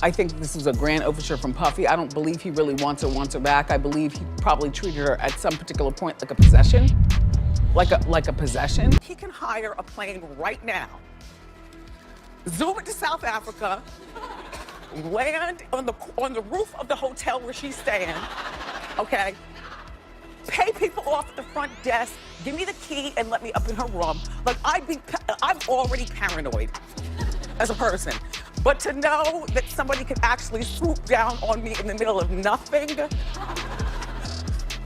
I think this was a grand overture from Puffy. I don't believe he really wants her back. I believe he probably treated her at some particular point like a possession. Like a possession. He can hire a plane right now, zoom it to South Africa, land on the roof of the hotel where she's staying, okay? Pay people off at the front desk, give me the key and let me up in her room. Like, I'm already paranoid as a person. But to know that somebody could actually swoop down on me in the middle of nothing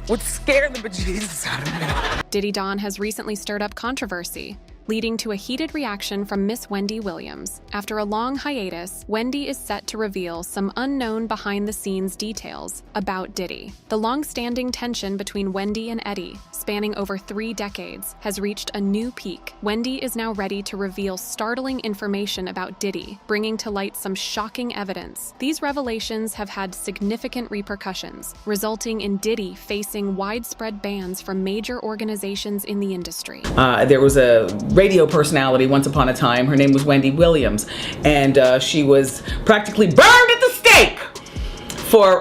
would scare the bejesus out of me. Diddy Don has recently stirred up controversy, leading to a heated reaction from Miss Wendy Williams. After a long hiatus, Wendy is set to reveal some unknown behind-the-scenes details about Diddy. The long-standing tension between Wendy and Eddie, spanning over 3 decades, has reached a new peak. Wendy is now ready to reveal startling information about Diddy, bringing to light some shocking evidence. These revelations have had significant repercussions, resulting in Diddy facing widespread bans from major organizations in the industry. There was a radio personality once upon a time. Her name was Wendy Williams, and she was practically burned at the stake for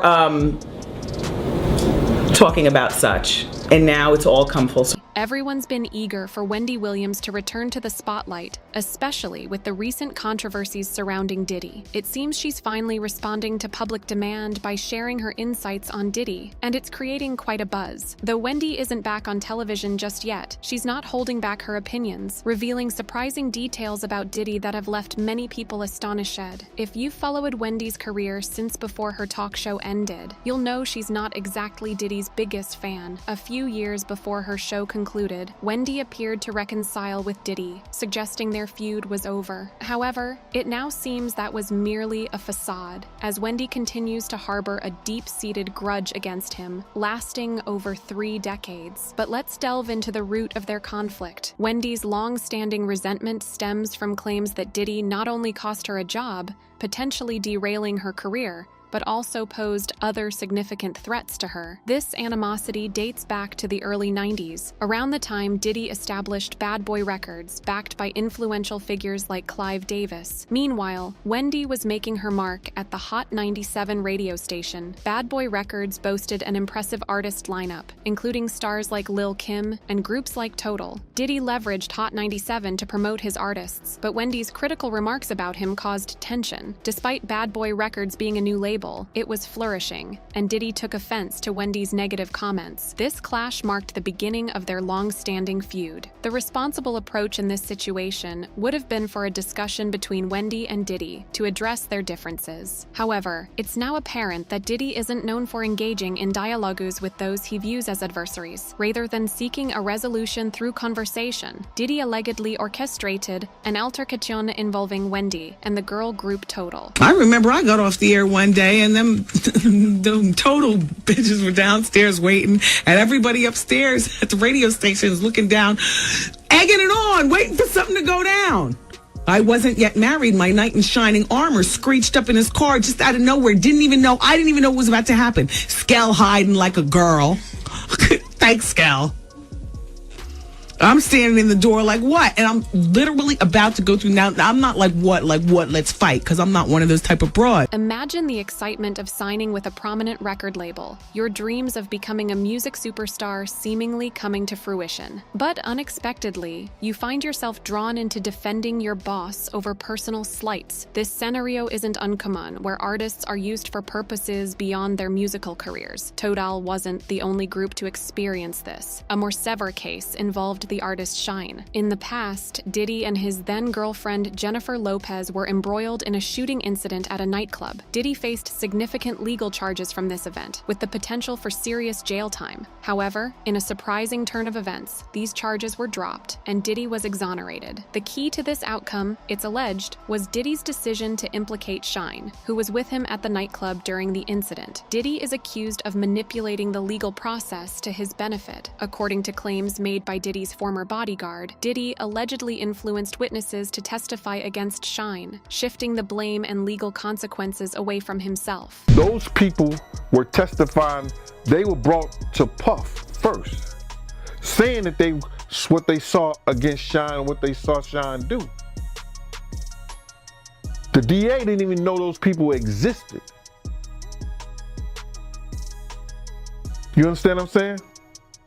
talking about such. And now it's all come full circle. Everyone's been eager for Wendy Williams to return to the spotlight, especially with the recent controversies surrounding Diddy. It seems she's finally responding to public demand by sharing her insights on Diddy, and it's creating quite a buzz. Though Wendy isn't back on television just yet, she's not holding back her opinions, revealing surprising details about Diddy that have left many people astonished. If you've followed Wendy's career since before her talk show ended, you'll know she's not exactly Diddy's biggest fan. A few years before her show concluded, Wendy appeared to reconcile with Diddy, suggesting their feud was over. However, it now seems that was merely a facade, as Wendy continues to harbor a deep-seated grudge against him, lasting over 3 decades. But let's delve into the root of their conflict. Wendy's long-standing resentment stems from claims that Diddy not only cost her a job, potentially derailing her career, but also posed other significant threats to her. This animosity dates back to the early 90s, around the time Diddy established Bad Boy Records, backed by influential figures like Clive Davis. Meanwhile, Wendy was making her mark at the Hot 97 radio station. Bad Boy Records boasted an impressive artist lineup, including stars like Lil' Kim and groups like Total. Diddy leveraged Hot 97 to promote his artists, but Wendy's critical remarks about him caused tension. Despite Bad Boy Records being a new label, it was flourishing, and Diddy took offense to Wendy's negative comments. This clash marked the beginning of their long-standing feud. The responsible approach in this situation would have been for a discussion between Wendy and Diddy to address their differences. However, it's now apparent that Diddy isn't known for engaging in dialogues with those he views as adversaries. Rather than seeking a resolution through conversation, Diddy allegedly orchestrated an altercation involving Wendy and the girl group Total. I remember I got off the air one day and them Total bitches were downstairs waiting, and everybody upstairs at the radio station is looking down, egging it on, waiting for something to go down. I wasn't yet married. My knight in shining armor screeched up in his car just out of nowhere. I didn't even know what was about to happen. Skell hiding like a girl. Thanks, Skell. I'm standing in the door like, what? And I'm literally about to go through. Now, I'm not like, what, let's fight, because I'm not one of those type of broad. Imagine the excitement of signing with a prominent record label, your dreams of becoming a music superstar seemingly coming to fruition. But unexpectedly, you find yourself drawn into defending your boss over personal slights. This scenario isn't uncommon, where artists are used for purposes beyond their musical careers. Total wasn't the only group to experience this. A more severe case involved the artist Shine. In the past, Diddy and his then-girlfriend Jennifer Lopez were embroiled in a shooting incident at a nightclub. Diddy faced significant legal charges from this event, with the potential for serious jail time. However, in a surprising turn of events, these charges were dropped, and Diddy was exonerated. The key to this outcome, it's alleged, was Diddy's decision to implicate Shine, who was with him at the nightclub during the incident. Diddy is accused of manipulating the legal process to his benefit. According to claims made by Diddy's former bodyguard, Diddy allegedly influenced witnesses to testify against Shine, shifting the blame and legal consequences away from himself. Those people were testifying, they were brought to Puff first, saying that what they saw against Shine, what they saw Shine do. The DA didn't even know those people existed. You understand what I'm saying?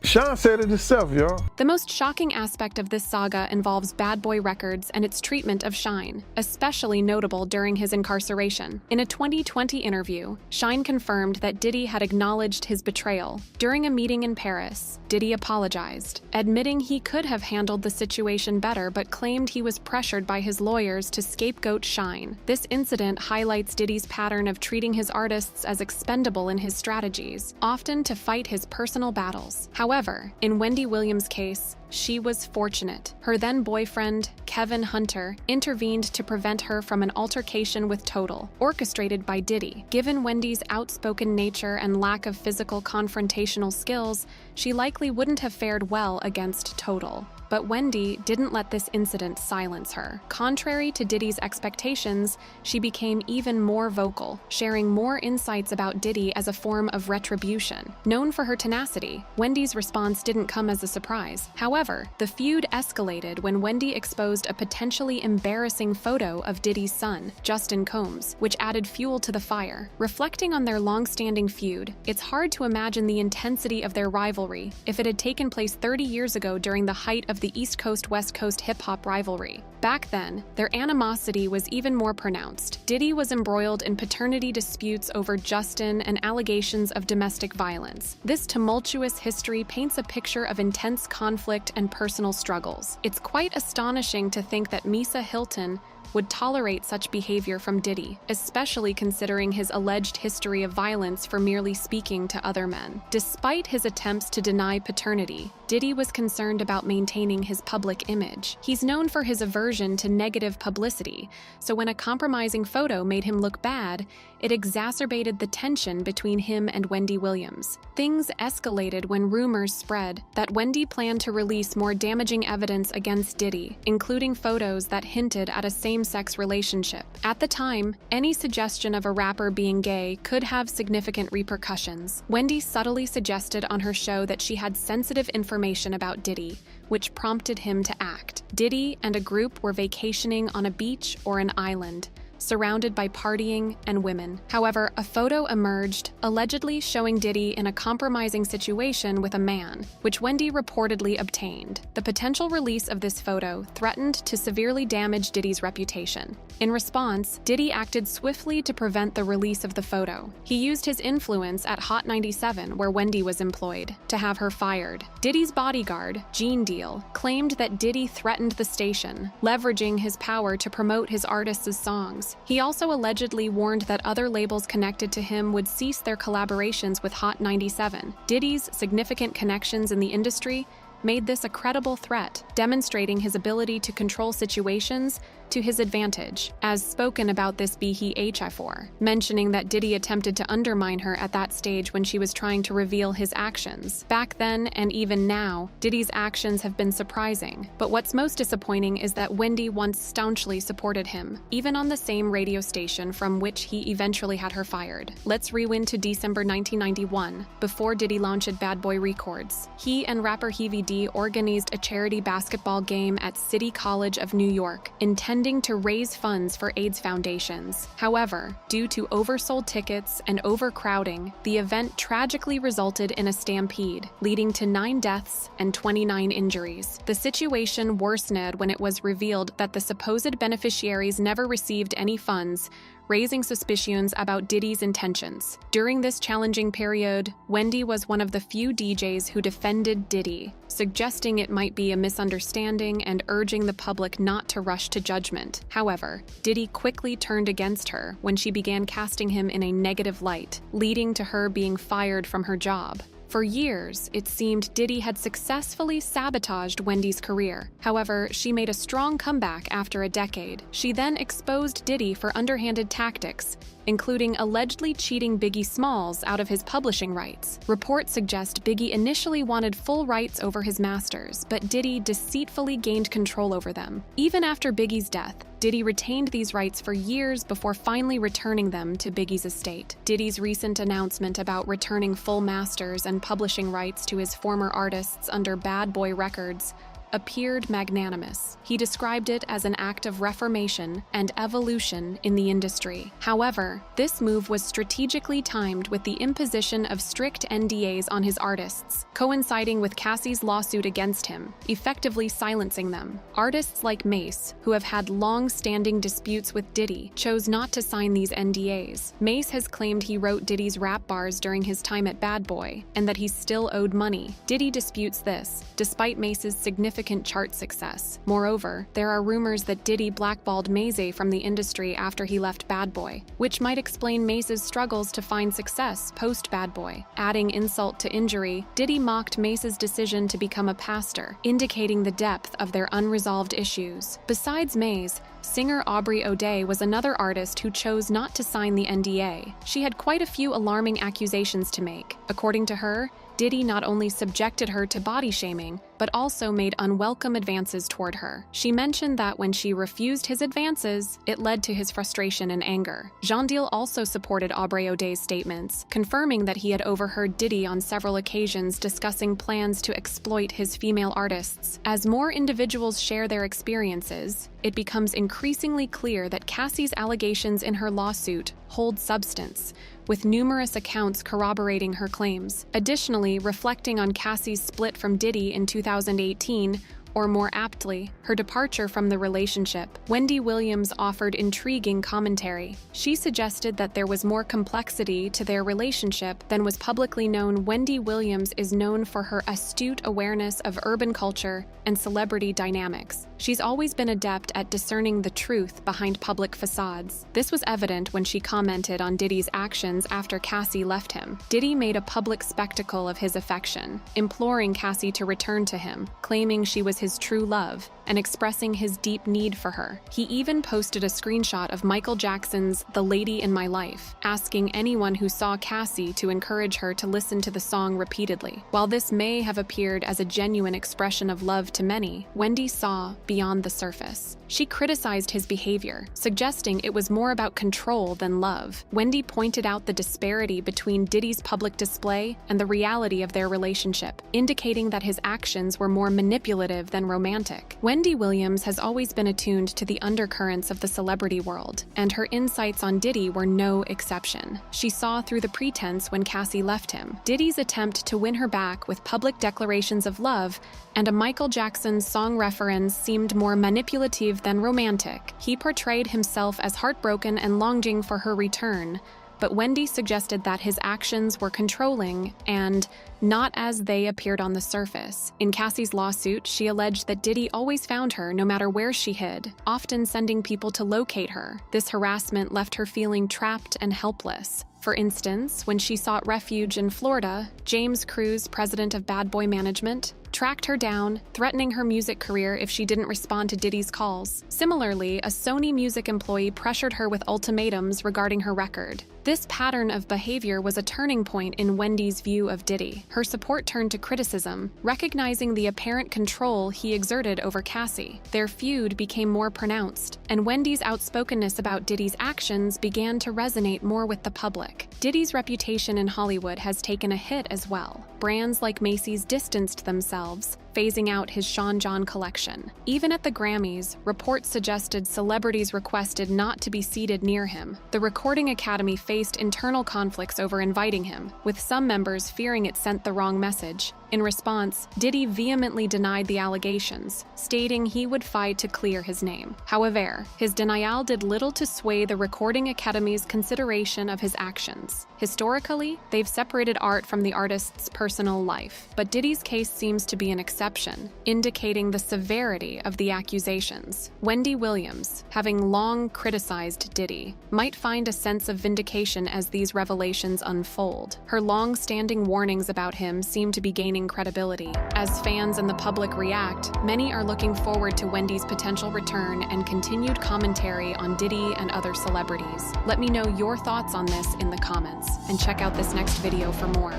Sean said it himself, y'all. The most shocking aspect of this saga involves Bad Boy Records and its treatment of Shyne, especially notable during his incarceration. In a 2020 interview, Shyne confirmed that Diddy had acknowledged his betrayal. During a meeting in Paris, Diddy apologized, admitting he could have handled the situation better but claimed he was pressured by his lawyers to scapegoat Shyne. This incident highlights Diddy's pattern of treating his artists as expendable in his strategies, often to fight his personal battles. However, in Wendy Williams' case, she was fortunate. Her then-boyfriend, Kevin Hunter, intervened to prevent her from an altercation with Total, orchestrated by Diddy. Given Wendy's outspoken nature and lack of physical confrontational skills, she likely wouldn't have fared well against Total. But Wendy didn't let this incident silence her. Contrary to Diddy's expectations, she became even more vocal, sharing more insights about Diddy as a form of retribution. Known for her tenacity, Wendy's response didn't come as a surprise. However, the feud escalated when Wendy exposed a potentially embarrassing photo of Diddy's son, Justin Combs, which added fuel to the fire. Reflecting on their long-standing feud, it's hard to imagine the intensity of their rivalry if it had taken place 30 years ago during the height of the East Coast-West Coast hip-hop rivalry. Back then, their animosity was even more pronounced. Diddy was embroiled in paternity disputes over Justin and allegations of domestic violence. This tumultuous history paints a picture of intense conflict and personal struggles. It's quite astonishing to think that Misa Hilton would tolerate such behavior from Diddy, especially considering his alleged history of violence for merely speaking to other men. Despite his attempts to deny paternity, Diddy was concerned about maintaining his public image. He's known for his aversion to negative publicity, so when a compromising photo made him look bad, it exacerbated the tension between him and Wendy Williams. Things escalated when rumors spread that Wendy planned to release more damaging evidence against Diddy, including photos that hinted at a same-sex relationship. At the time, any suggestion of a rapper being gay could have significant repercussions. Wendy subtly suggested on her show that she had sensitive information about Diddy, which prompted him to act. Diddy and a group were vacationing on a beach or an island, surrounded by partying and women. However, a photo emerged, allegedly showing Diddy in a compromising situation with a man, which Wendy reportedly obtained. The potential release of this photo threatened to severely damage Diddy's reputation. In response, Diddy acted swiftly to prevent the release of the photo. He used his influence at Hot 97, where Wendy was employed, to have her fired. Diddy's bodyguard, Gene Deal, claimed that Diddy threatened the station, leveraging his power to promote his artists' songs. He also allegedly warned that other labels connected to him would cease their collaborations with Hot 97. Diddy's significant connections in the industry made this a credible threat, demonstrating his ability to control situations to his advantage, as spoken about this BHI4, mentioning that Diddy attempted to undermine her at that stage when she was trying to reveal his actions. Back then, and even now, Diddy's actions have been surprising, but what's most disappointing is that Wendy once staunchly supported him, even on the same radio station from which he eventually had her fired. Let's rewind to December 1991, before Diddy launched Bad Boy Records. He and rapper Heavy D organized a charity basketball game at City College of New York, intending to raise funds for AIDS foundations. However, due to oversold tickets and overcrowding, the event tragically resulted in a stampede, leading to 9 deaths and 29 injuries. The situation worsened when it was revealed that the supposed beneficiaries never received any funds, raising suspicions about Diddy's intentions. During this challenging period, Wendy was one of the few DJs who defended Diddy, suggesting it might be a misunderstanding and urging the public not to rush to judgment. However, Diddy quickly turned against her when she began casting him in a negative light, leading to her being fired from her job. For years, it seemed Diddy had successfully sabotaged Wendy's career. However, she made a strong comeback after a decade. She then exposed Diddy for underhanded tactics, including allegedly cheating Biggie Smalls out of his publishing rights. Reports suggest Biggie initially wanted full rights over his masters, but Diddy deceitfully gained control over them. Even after Biggie's death, Diddy retained these rights for years before finally returning them to Biggie's estate. Diddy's recent announcement about returning full masters and publishing rights to his former artists under Bad Boy Records appeared magnanimous. He described it as an act of reformation and evolution in the industry. However, this move was strategically timed with the imposition of strict NDAs on his artists, coinciding with Cassie's lawsuit against him, effectively silencing them. Artists like Mace, who have had long-standing disputes with Diddy, chose not to sign these NDAs. Mace has claimed he wrote Diddy's rap bars during his time at Bad Boy, and that he still owed money. Diddy disputes this, despite Mace's significant chart success. Moreover, there are rumors that Diddy blackballed Maze from the industry after he left Bad Boy, which might explain Mace's struggles to find success post-Bad Boy. Adding insult to injury, Diddy mocked Mace's decision to become a pastor, indicating the depth of their unresolved issues. Besides Maze, singer Aubrey O'Day was another artist who chose not to sign the NDA. She had quite a few alarming accusations to make. According to her, Diddy not only subjected her to body shaming, but also made unwelcome advances toward her. She mentioned that when she refused his advances, it led to his frustration and anger. Jean Deal also supported Aubrey O'Day's statements, confirming that he had overheard Diddy on several occasions discussing plans to exploit his female artists. As more individuals share their experiences, it becomes increasingly clear that Cassie's allegations in her lawsuit hold substance, with numerous accounts corroborating her claims. Additionally, reflecting on Cassie's split from Diddy in 2018, or more aptly, her departure from the relationship, Wendy Williams offered intriguing commentary. She suggested that there was more complexity to their relationship than was publicly known. Wendy Williams is known for her astute awareness of urban culture and celebrity dynamics. She's always been adept at discerning the truth behind public facades. This was evident when she commented on Diddy's actions after Cassie left him. Diddy made a public spectacle of his affection, imploring Cassie to return to him, claiming she was his true love, and expressing his deep need for her. He even posted a screenshot of Michael Jackson's "The Lady in My Life," asking anyone who saw Cassie to encourage her to listen to the song repeatedly. While this may have appeared as a genuine expression of love to many, Wendy saw beyond the surface. She criticized his behavior, suggesting it was more about control than love. Wendy pointed out the disparity between Diddy's public display and the reality of their relationship, indicating that his actions were more manipulative than romantic. Wendy Williams has always been attuned to the undercurrents of the celebrity world, and her insights on Diddy were no exception. She saw through the pretense when Cassie left him. Diddy's attempt to win her back with public declarations of love and a Michael Jackson song reference seemed more manipulative than romantic. He portrayed himself as heartbroken and longing for her return, but Wendy suggested that his actions were controlling and not as they appeared on the surface. In Cassie's lawsuit, she alleged that Diddy always found her no matter where she hid, often sending people to locate her. This harassment left her feeling trapped and helpless. For instance, when she sought refuge in Florida, James Cruz, president of Bad Boy Management, tracked her down, threatening her music career if she didn't respond to Diddy's calls. Similarly, a Sony Music employee pressured her with ultimatums regarding her record. This pattern of behavior was a turning point in Wendy's view of Diddy. Her support turned to criticism, recognizing the apparent control he exerted over Cassie. Their feud became more pronounced, and Wendy's outspokenness about Diddy's actions began to resonate more with the public. Diddy's reputation in Hollywood has taken a hit as well. Brands like Macy's distanced themselves, phasing out his Sean John collection. Even at the Grammys, reports suggested celebrities requested not to be seated near him. The Recording Academy faced internal conflicts over inviting him, with some members fearing it sent the wrong message. In response, Diddy vehemently denied the allegations, stating he would fight to clear his name. However, his denial did little to sway the Recording Academy's consideration of his actions. Historically, they've separated art from the artist's personal life, but Diddy's case seems to be an exception, indicating the severity of the accusations. Wendy Williams, having long criticized Diddy, might find a sense of vindication as these revelations unfold. Her long-standing warnings about him seem to be gaining credibility. As fans and the public react, many are looking forward to Wendy's potential return and continued commentary on Diddy and other celebrities. Let me know your thoughts on this in the comments, and check out this next video for more.